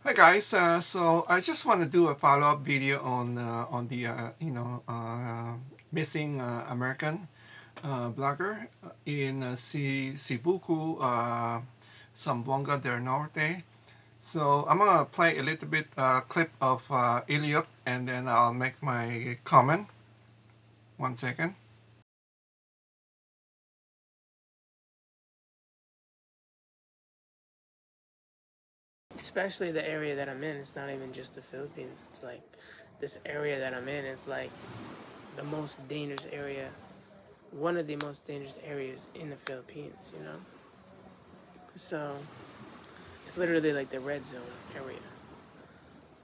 Hi guys, so I just want to do a follow-up video on the missing American blogger in Cebuco, Zamboanga del Norte. So I'm gonna play a little bit clip of Elliot, and then I'll make my comment. 1 second. Especially the area that I'm in, it's not even just the Philippines. It's like this area that I'm in is like the most dangerous area, one of the most dangerous areas in the Philippines, you know? So it's literally like the red zone area.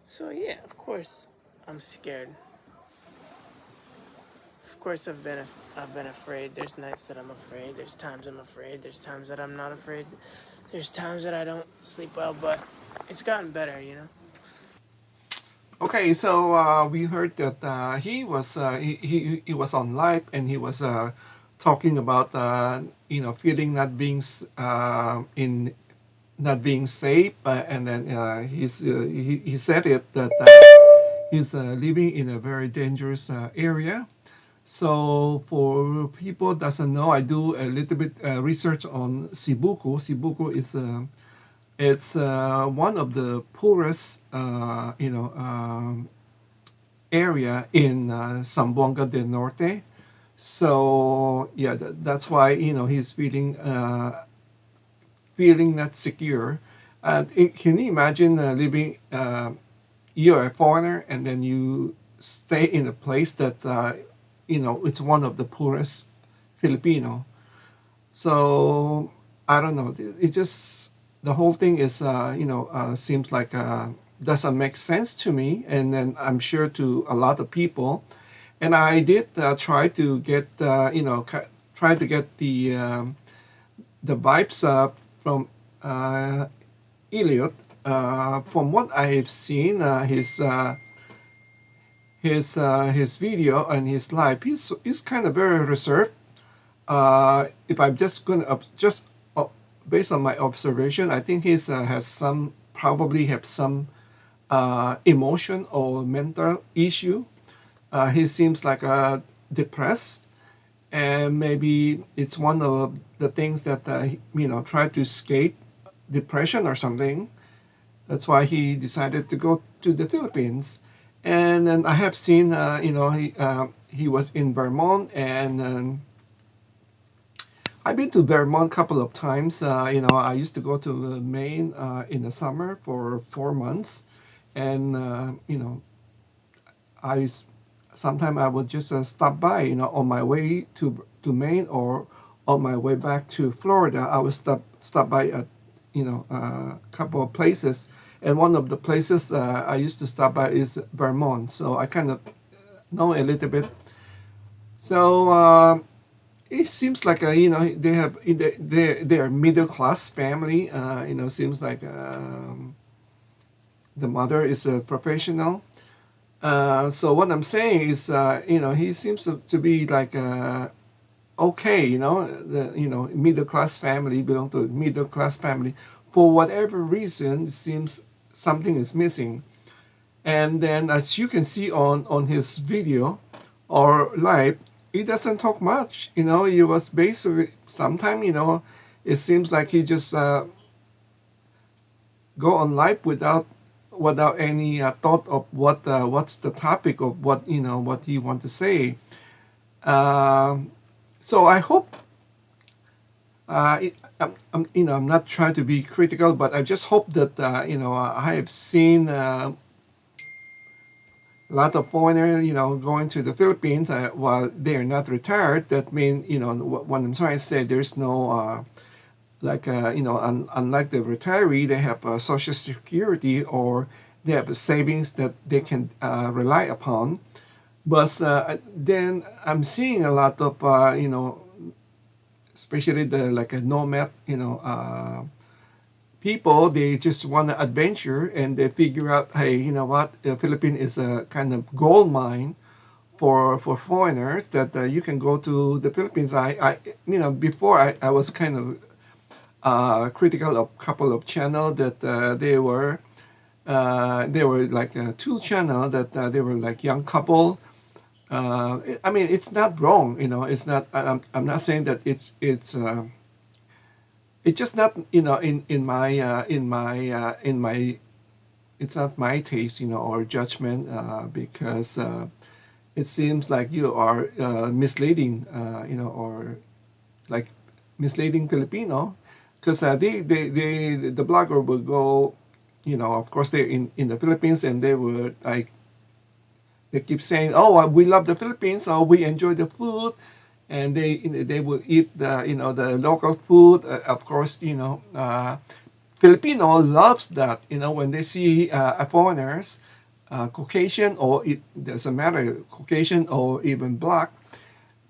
So yeah, of course I'm scared. Of course I've been afraid. There's nights that I'm afraid. There's times I'm afraid. There's times that I'm not afraid. There's times that I don't sleep well, but it's gotten better, you know? Okay, so we heard that he was on live and he was talking about feeling not being in not being safe, and then he said it that he's living in a very dangerous area. So for people doesn't know, I do a little bit research on Cebuco. Cebuco is it's one of the poorest area in Zamboanga del Norte. So yeah, that's why he's feeling not secure. And can you imagine living? You're a foreigner, and then you stay in a place that it's one of the poorest Filipino. So I don't know. It just the whole thing is seems like doesn't make sense to me, and then I'm sure to a lot of people. And I did try to get try to get the vibes from Elliot. From what I've seen, his video and his live, he's kind of very reserved. If I'm just gonna just uh, based on my observation, I think he's has some probably have some emotion or mental issue. He seems like depressed, and maybe it's one of the things that try to escape depression or something. That's why he decided to go to the Philippines. And then I have seen, he was in Vermont, and I've been to Vermont a couple of times. I used to go to Maine in the summer for 4 months, and I sometimes I would just stop by, on my way to Maine or on my way back to Florida. I would stop by at a couple of places, and one of the places I used to stop by is Vermont. So I kind of know a little bit. So it seems like they have they're middle class family. Seems like the mother is a professional. So what I'm saying is, he seems to be like okay, the middle class family, belong to middle class family. For whatever reason, it seems something is missing. And then, as you can see on his video or live, he doesn't talk much. He was basically sometimes, it seems like he just go on live without any thought of what's the topic of what he want to say. Um, so I hope I'm not trying to be critical, but I just hope that I have seen a lot of foreigners going to the Philippines while they are not retired. That means what I'm trying to say, there's no like unlike the retiree, they have social security or they have a savings that they can rely upon. But then I'm seeing a lot of especially the like a nomad, people. They just want to adventure and they figure out, hey, you know what, the Philippines is a kind of gold mine for foreigners that you can go to the Philippines. Before I was kind of critical of a couple of channels that they were There were like two channel that they were like young couple. I mean, it's not wrong, you know. It's not. I'm not saying that it's just not, you know, in my it's not my taste, you know, or judgment, because it seems like you are misleading, you know, or like misleading Filipino, because the blogger will go, you know, of course they're in the Philippines, and they would like they keep saying, oh, we love the Philippines, or we enjoy the food, and they will eat the, you know, the local food. Of course, you know, Filipino loves that, you know, when they see foreigners, Caucasian, or it doesn't matter, Caucasian or even black,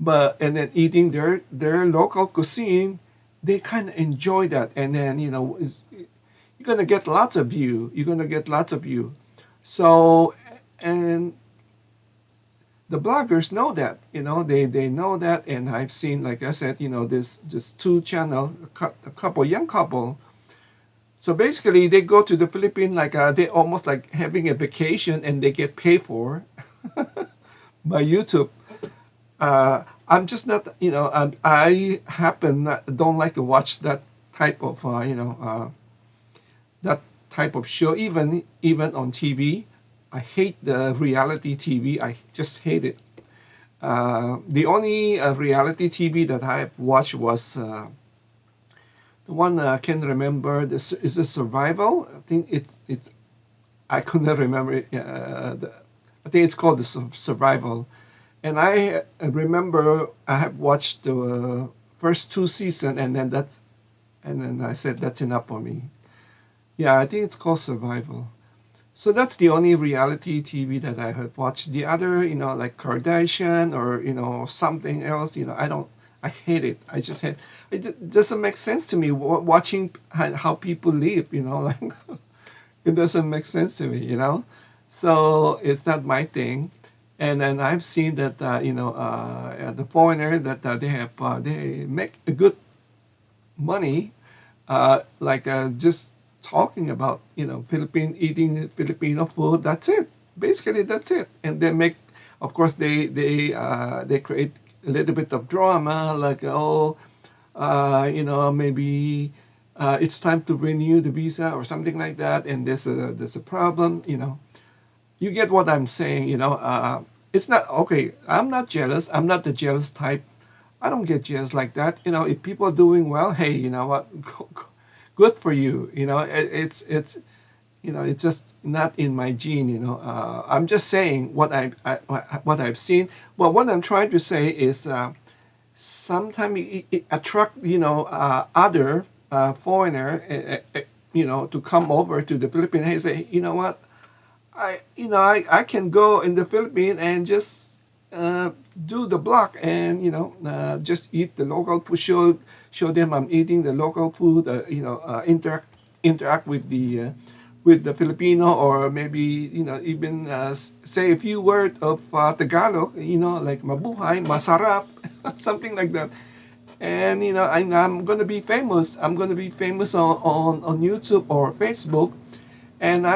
but and then eating their local cuisine, they kind of enjoy that, and then, you know, you're gonna get lots of view. You're gonna get lots of view. So, and the bloggers know that, you know, they know that, and I've seen, like I said, you know, this two channel, a couple young couple. So basically, they go to the Philippines like they almost like having a vacation, and they get paid for by YouTube. I'm just not, you know, I happen don't like to watch that type of, that type of show, even on TV. I hate the reality TV. I just hate it. The only reality TV that I have watched was the one I can remember. This is a survival. I think it's I couldn't remember it. I think it's called the survival. And I remember I have watched the first two seasons, and then I said that's enough for me. Yeah, I think it's called survival. So that's the only reality TV that I have watched. The other, you know, like Kardashian or, you know, something else, you know, I don't. I hate it. I just hate. Doesn't make sense to me watching how people live. You know, like it doesn't make sense to me. You know, so it's not my thing. And then I've seen that, the foreigner that they make a good money, just talking about, you know, Philippine eating Filipino food. That's it. Basically, that's it. And they make, of course, they create a little bit of drama, like, oh, maybe it's time to renew the visa or something like that, and there's a problem. You know, you get what I'm saying. You know, it's not okay. I'm not jealous. I'm not the jealous type. I don't get jealous like that. You know, if people are doing well, hey, you know what? Good for you. You know, it's it's just not in my gene. You know, I'm just saying what I've seen. But what I'm trying to say is, sometimes it attract, other foreigner, to come over to the Philippines. Hey, say, you know what? I can go in the Philippines and just uh, do the block, and just eat the local food. Show them I'm eating the local food. Interact with the Filipino, or maybe even say a few words of Tagalog. Like mabuhay, masarap, something like that. And I'm gonna be famous. I'm gonna be famous on YouTube or Facebook. And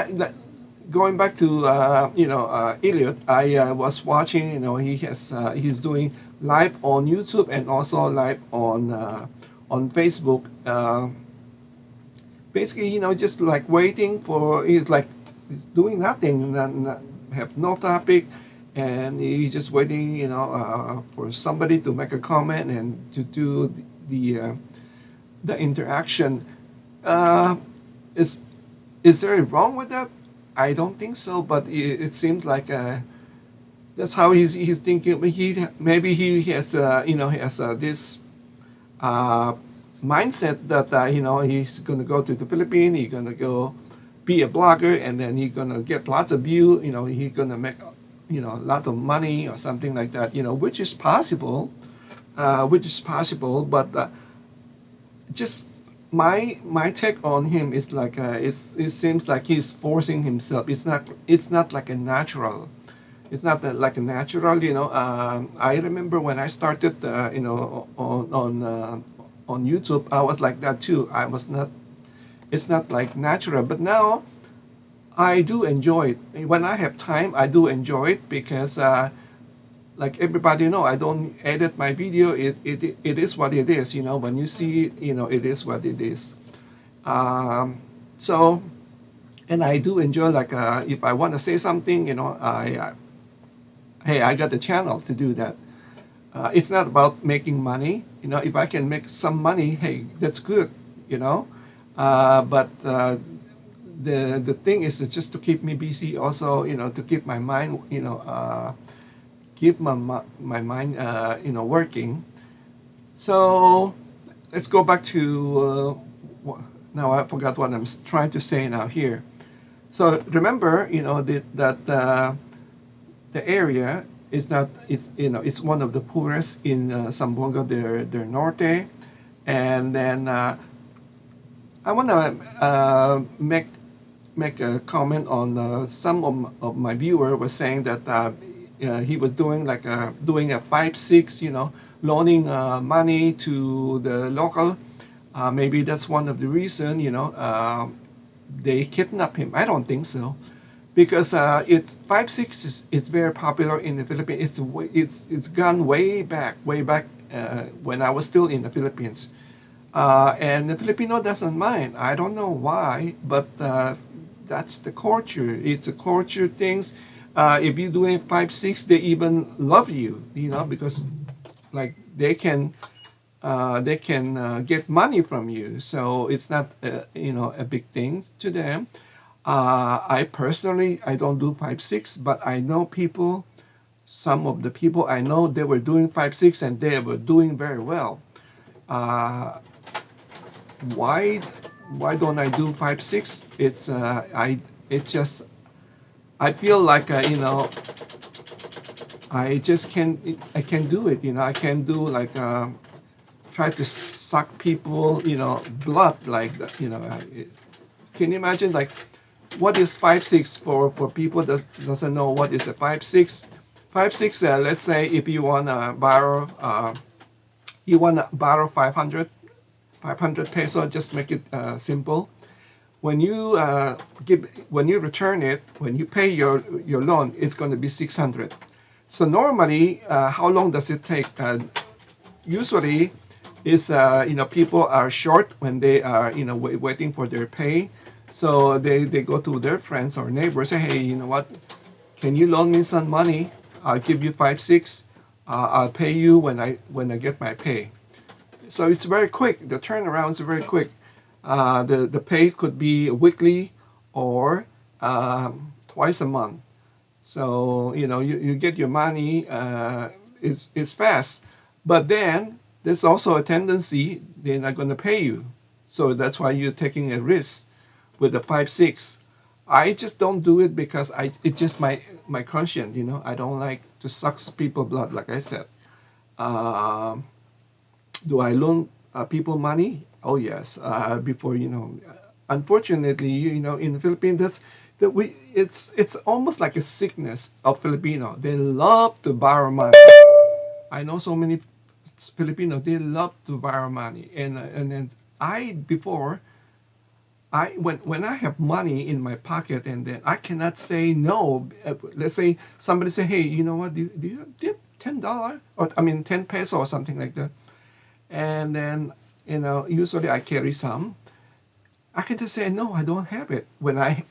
going back to Elliot, I was watching. He's doing live on YouTube and also live on Facebook. Basically, just like waiting for. He's doing nothing, have no topic, and he's just waiting. For somebody to make a comment and to do the interaction. Uh, is is there wrong with that? I don't think so, but it seems like that's how he's thinking. But maybe he has he has this uh, mindset that he's gonna go to the Philippines, he's gonna go be a blogger, and then he's gonna get lots of view. He's gonna make a lot of money or something like that. Which is possible, but just my take on him is like it seems like he's forcing himself. It's not like a natural. It's not like a natural. I remember when I started on YouTube, I was like that too. I was not. It's not like natural. But now I do enjoy it. When I have time, I do enjoy it because, like everybody know, I don't edit my video. It is what it is. When you see it, it is what it is. Um, so, and I do enjoy, like, if I want to say something, hey, I got the channel to do that. It's not about making money. If I can make some money, hey, that's good. You know, but the thing is just to keep me busy. Also, to keep my mind, keep my mind, working. So let's go back to now. I forgot what I'm trying to say now here. So remember, that the area is not it's one of the poorest in Zamboanga del Norte, and then I want to make a comment on some of my viewer was saying that he was doing like doing a 5-6, loaning money to the local. Maybe that's one of the reason, they kidnap him. I don't think so because it's 5-6 is it's very popular in the Philippines. It's gone way back when I was still in the Philippines. And the Filipino doesn't mind. I don't know why, but that's the culture. It's a culture things. If you're doing 5-6, they even love you, because like they can get money from you. So it's not a big thing to them. I personally I don't do 5-6, but I know people. Some of the people I know they were doing 5-6 and they were doing very well. Uh, why why don't I do 5-6? It just I feel like I can do it. I can do like try to suck people blood like that. Can you imagine like what is 5-6 for people that doesn't know what is a 5-6? 5-6. Let's say if you want to borrow 500 peso. Just make it simple. When you return it, when you pay your loan, it's going to be 600. So normally, how long does it take? Usually, is people are short when they are waiting for their pay, so they go to their friends or neighbors, say, hey, you know what? Can you loan me some money? I'll give you 5-6. I'll pay you when I get my pay. So it's very quick. The turnaround is very quick. The pay could be weekly or twice a month. So you get your money. It's fast, but then there's also a tendency they're not going to pay you. So that's why you're taking a risk with the 5-6. I just don't do it because it's just my conscience. I don't like to suck people blood, like I said. Um, do I loan people money? Oh yes. Before unfortunately, in the Philippines, it's almost like a sickness of Filipino. They love to borrow money. I know so many Filipino. They love to borrow money, and then before when I have money in my pocket and then I cannot say no. Let's say somebody say, hey, you know what? Do you have $10 or I mean 10 peso or something like that? And then usually I carry some. I can just say no, I don't have it when I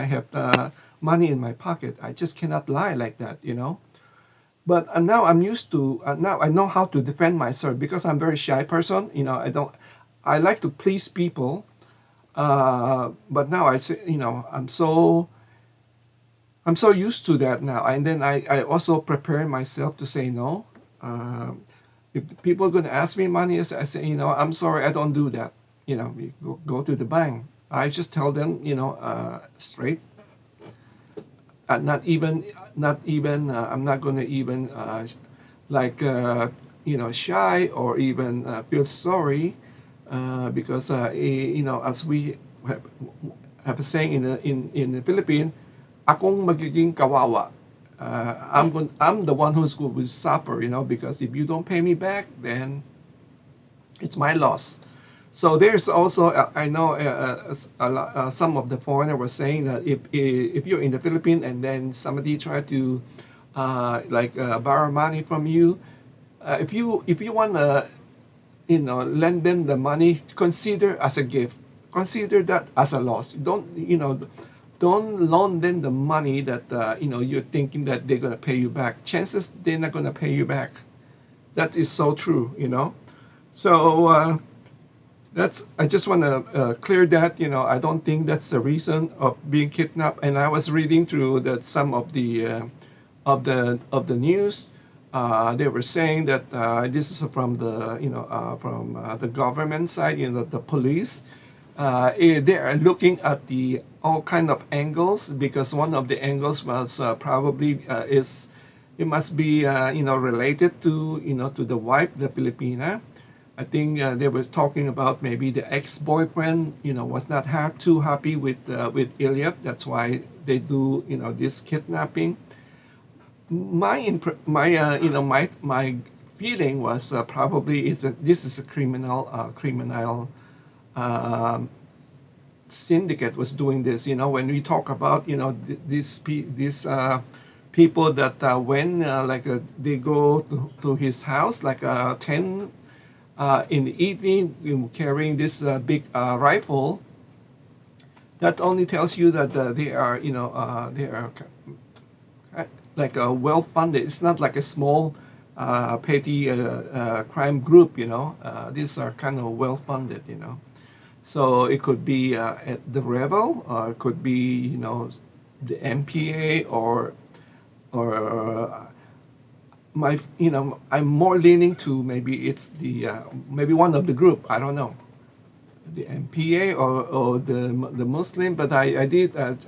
have money in my pocket. I just cannot lie like that. But now I'm used to now I know how to defend myself because I'm a very shy person. I like to please people. But now I say I'm so used to that now, and then I also prepare myself to say no. If people are going to ask me money, I say, I'm sorry, I don't do that. We go to the bank. I just tell them, straight. I'm not going to even like shy or even feel sorry because as we have a saying in the Philippines, akong magiging kawawa. I'm the one who's going to suffer, because if you don't pay me back, then it's my loss. So there's also I know some of the foreigner were saying that if you're in the Philippines and then somebody try to borrow money from you, if you want to lend them the money, consider as a gift, consider that as a loss. Don't loan them the money that you're thinking that they're going to pay you back. Chances they're not going to pay you back. That is so true. So that's I just want to clear that. I don't think that's the reason of being kidnapped. And I was reading through that some of the news. They were saying that this is from the government side, the police. They are looking at the all kind of angles, because one of the angles was probably is it must be related to to the wife, the Filipina. I think they were talking about maybe the ex-boyfriend was not too happy with Ilya. That's why they do this kidnapping. My feeling was probably is that this is a criminal um, syndicate was doing this. When we talk about these people that when they go to his house like 10 in the evening, carrying this big rifle. That only tells you that they are like a well funded. It's not like a small petty crime group. These are kind of well funded. So it could be at the rebel, or it could be the MPA, or I'm more leaning to maybe it's the maybe one of the group. I don't know, the MPA, or the Muslim. But I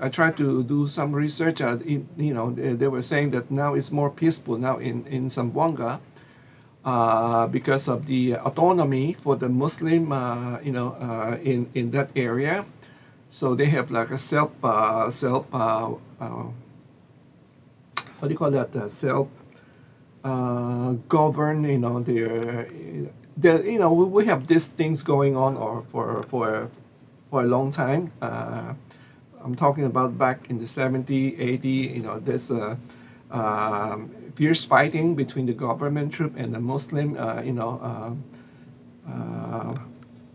tried to do some research. They were saying that now it's more peaceful now in Zamboanga, because of the autonomy for the Muslim, in that area. So they have like a self what do you call that, self govern. We have these things going on, or for a long time. I'm talking about back in the 70s, 80s. There's a fierce fighting between the government troop and the Muslim, uh,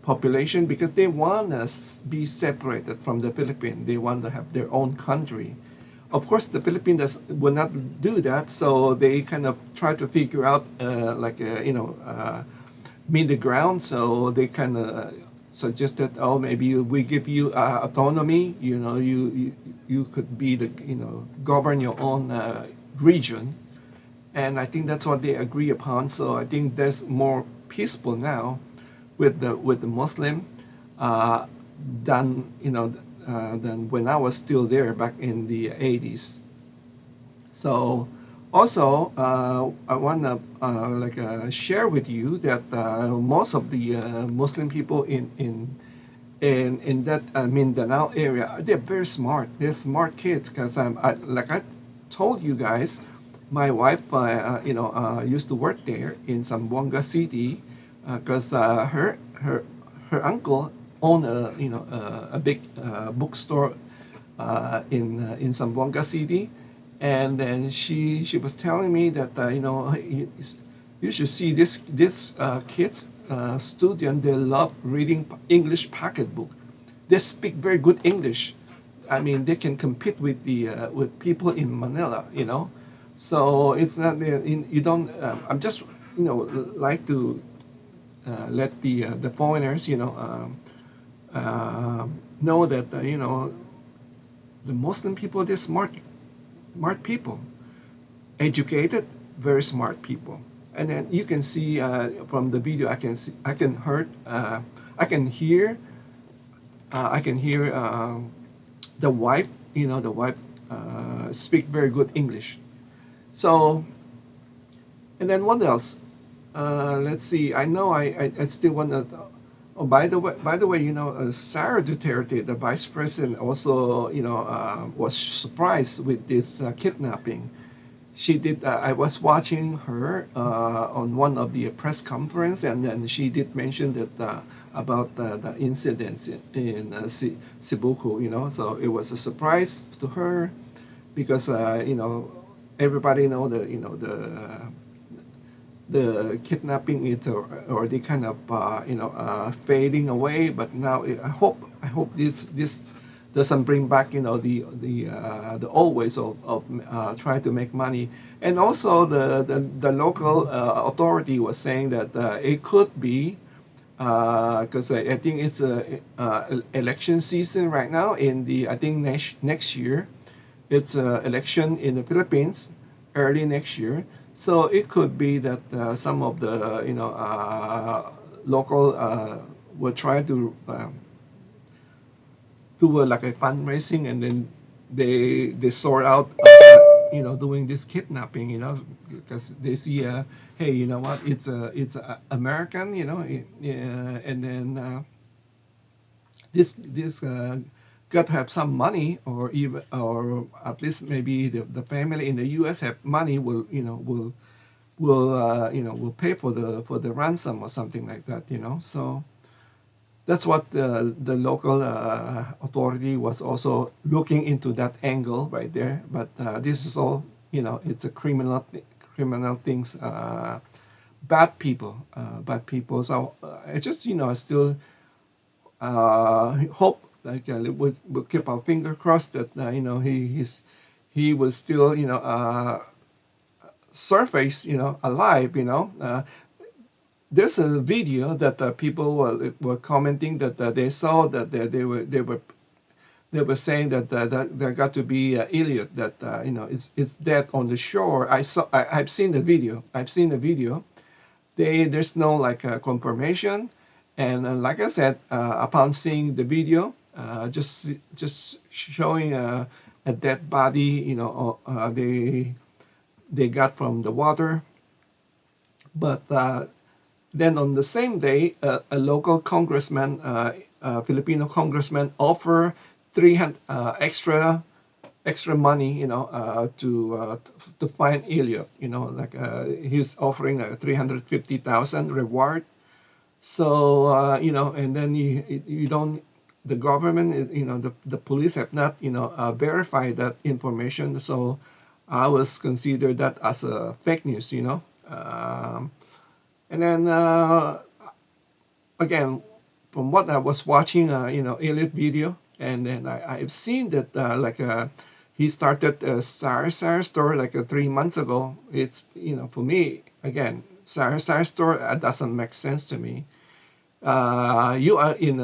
population, because they want to be separated from the Philippines. They want to have their own country. Of course, the Philippines will not do that, so they kind of try to figure out middle ground. So they kind of suggested, oh, maybe we give you autonomy. You could be govern your own region, and I think that's what they agree upon. So I think there's more peaceful now with the Muslim, uh, than than when I was still there back in the 80s. So also I want to share with you that most of the Muslim people in that Mindanao area, they're very smart. They're smart kids, because like I told you guys, my wife used to work there in Zamboanga City, because her uncle owned a big bookstore in Zamboanga City. And then she was telling me that you should see this kids student. They love reading English pocketbook. They speak very good English. I mean, they can compete with people in Manila. So it's not you don't. I'm just like to let the foreigners know that the Muslim people, they're smart people, educated, very smart people. And then you can see from the video, I can hear, the wife, speak very good English. So, and then what else? Let's see. I know I still want to. Oh, by the way, Sara Duterte, the vice president, also, was surprised with this kidnapping. She did. I was watching her on one of the press conference, and then she did mention that about the incidents in Cebu, So it was a surprise to her because everybody know the kidnapping is already kind of fading away. But now I hope this doesn't bring back the old ways of trying to make money. And also the local authority was saying that it could be because I think it's a election season right now in the I think next year it's election in the Philippines early next year. So it could be that some of the local will try to do like a fundraising, and then they sort out doing this kidnapping, because they see hey, you know what, it's American, and then this got to have some money, or even, or at least maybe the family in the U.S. have money, will pay for the ransom or something like that, So that's what the local authority was also looking into that angle right there. But this is all, it's a criminal things, bad people. So I just, still hope, like we'll keep our finger crossed that he was still surface alive. There's a video that people were commenting that they saw that they were saying that there got to be Elliot that is dead on the shore. I've seen the video. There's no like confirmation, and like I said, upon seeing the video, just showing a dead body, they got from the water. But then on the same day, a local congressman, Filipino congressman, offer 300 extra money, to find Elliot. Like he's offering a 350,000 reward. So and then you don't. The government is, the police have not, verified that information. So I was consider that as a fake news. And then again, from what I was watching, Elliot video, and then I've seen that like he started a Sara store like 3 months ago. It's, for me again, Sara store doesn't make sense to me. You are in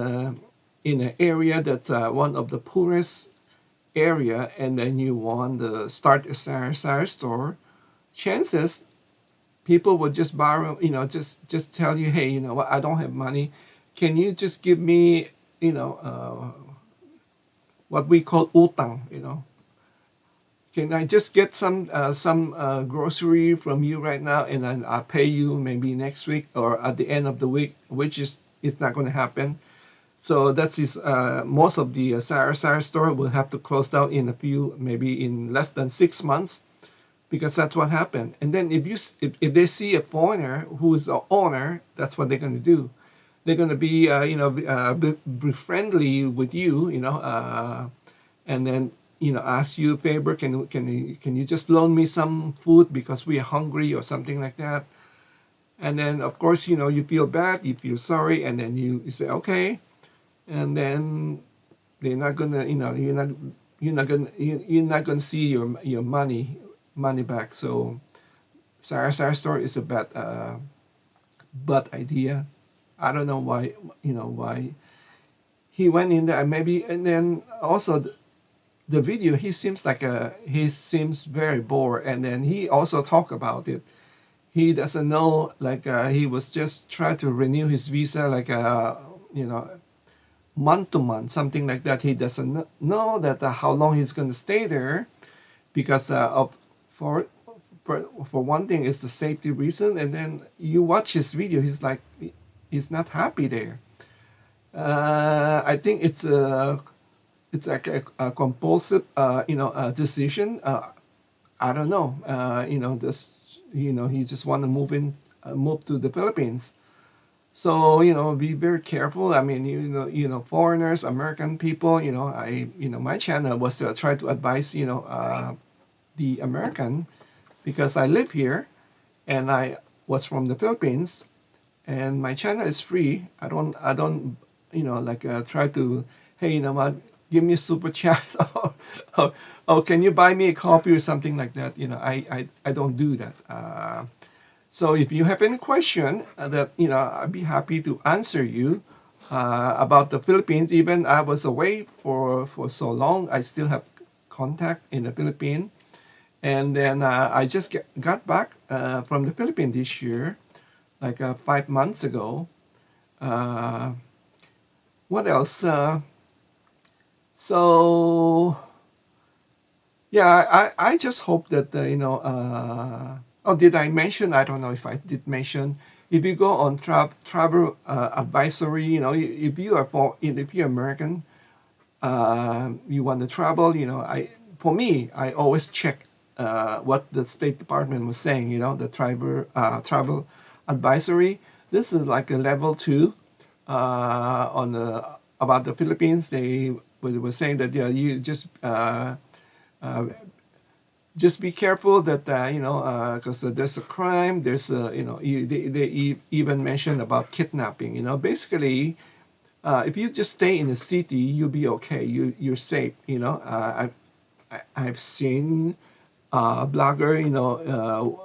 an area that's one of the poorest area, and then you want to start a Sara store. Chances people would just borrow, just tell you, hey, you know what, I don't have money. Can you just give me, what we call utang, Can I just get some grocery from you right now, and then I'll pay you maybe next week or at the end of the week, which is it's not going to happen. So that's is most of the Sara store will have to close down in a few, maybe in less than 6 months, because that's what happened. And then if they see a foreigner who is the owner, that's what they're going to do. They're going to be be friendly with you, and then ask you a favor. Can you just loan me some food because we are hungry or something like that? And then of course you feel bad, you feel sorry, and then you say okay, and then they're not gonna you're not gonna see your money back. So Sarah store is a bad idea. I don't know why he went in there. Maybe. And then also the video, he seems very bored, and then he also talked about it. He doesn't know, like he was just trying to renew his visa, like you know month to month, something like that. He doesn't know that how long he's going to stay there, because of for for one thing is the safety reason. And then you watch his video, he's not happy there. I think it's like a compulsive decision. I don't know. This he just want to move to the Philippines. So be very careful. I mean, foreigners, American people. My channel was to try to advise the American, because I live here and I was from the Philippines, and my channel is free. I don't like try to, hey, what, give me a super chat or, or can you buy me a coffee or something like that. I don't do that. So if you have any question that I'd be happy to answer you about the Philippines. Even I was away for so long, I still have contact in the Philippines. And then I just got back from the Philippines this year, like 5 months ago. Uh, what else? So yeah, I just hope that oh, did I mention? I don't know if I did mention. If you go on travel advisory, if you are if you're American, you want to travel, for me, I always check what the State Department was saying. The travel advisory. This is like a level two on about the Philippines. They were saying that, yeah, you uh, just be careful that because there's a crime. There's they even mentioned about kidnapping. Basically, if you just stay in the city, you'll be okay. You're safe. I've seen a blogger,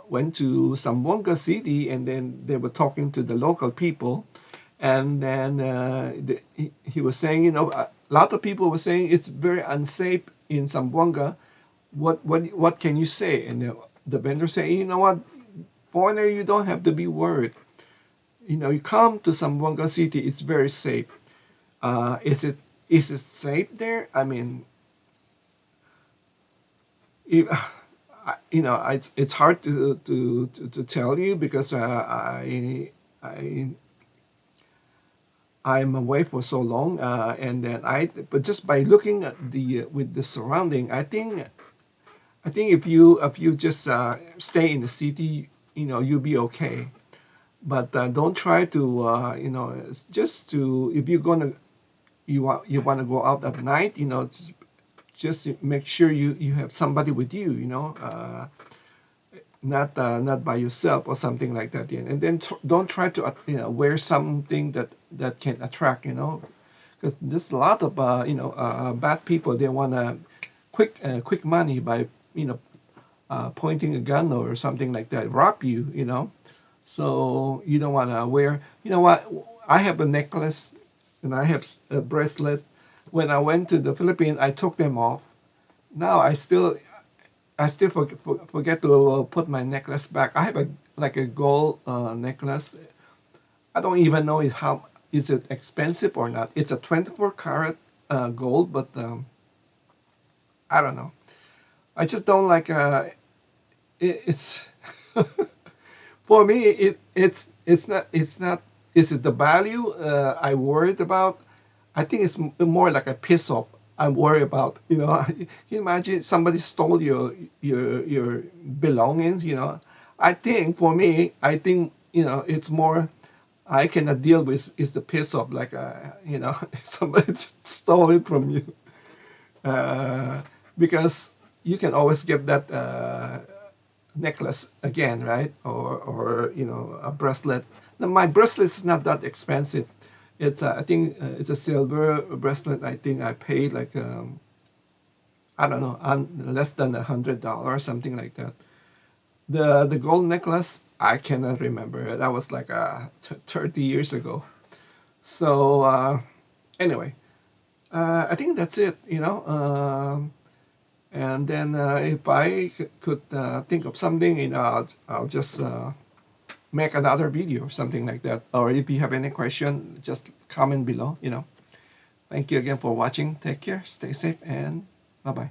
went to Zamboanga City, and then they were talking to the local people, and then he was saying, a lot of people were saying it's very unsafe in Zamboanga. What can you say? And the vendor say, what, foreigner, you don't have to be worried. You come to Zamboanga City, it's very safe. Is it safe there? I mean, if, it's hard to tell you, because I I'm away for so long, and then but just by looking at the with the surrounding, I think if you just stay in the city, you'll be okay. But don't try to just to, if you're gonna, you want to go out at night, just make sure you have somebody with you, not by yourself or something like that. Yeah. And then don't try to wear something that can attract, because there's a lot of bad people. They want to quick money by pointing a gun or something like that, rob you, so you don't want to wear. You know what, I have a necklace and I have a bracelet. When I went to the Philippines, I took them off. Now I still forget to put my necklace back. I have a like a gold necklace. I don't even know how is it expensive or not. It's a 24 karat gold, but I don't know. I just don't like it's for me it's not is it the value I worried about. I think it's more like a piss off I'm worried about. Can you imagine somebody stole your belongings? I think for me, it's more I cannot deal with is the piss off, like somebody stole it from you, uh, because you can always get that necklace again, right? Or a bracelet. Now my bracelet is not that expensive. I think it's a silver bracelet. I think I paid like I don't know, less than $100, something like that. The gold necklace, I cannot remember. That was like 30 years ago. So anyway, I think that's it. And then if I could think of something, I'll just make another video or something like that. Or if you have any question, just comment below. Thank you again for watching. Take care, stay safe, and bye bye.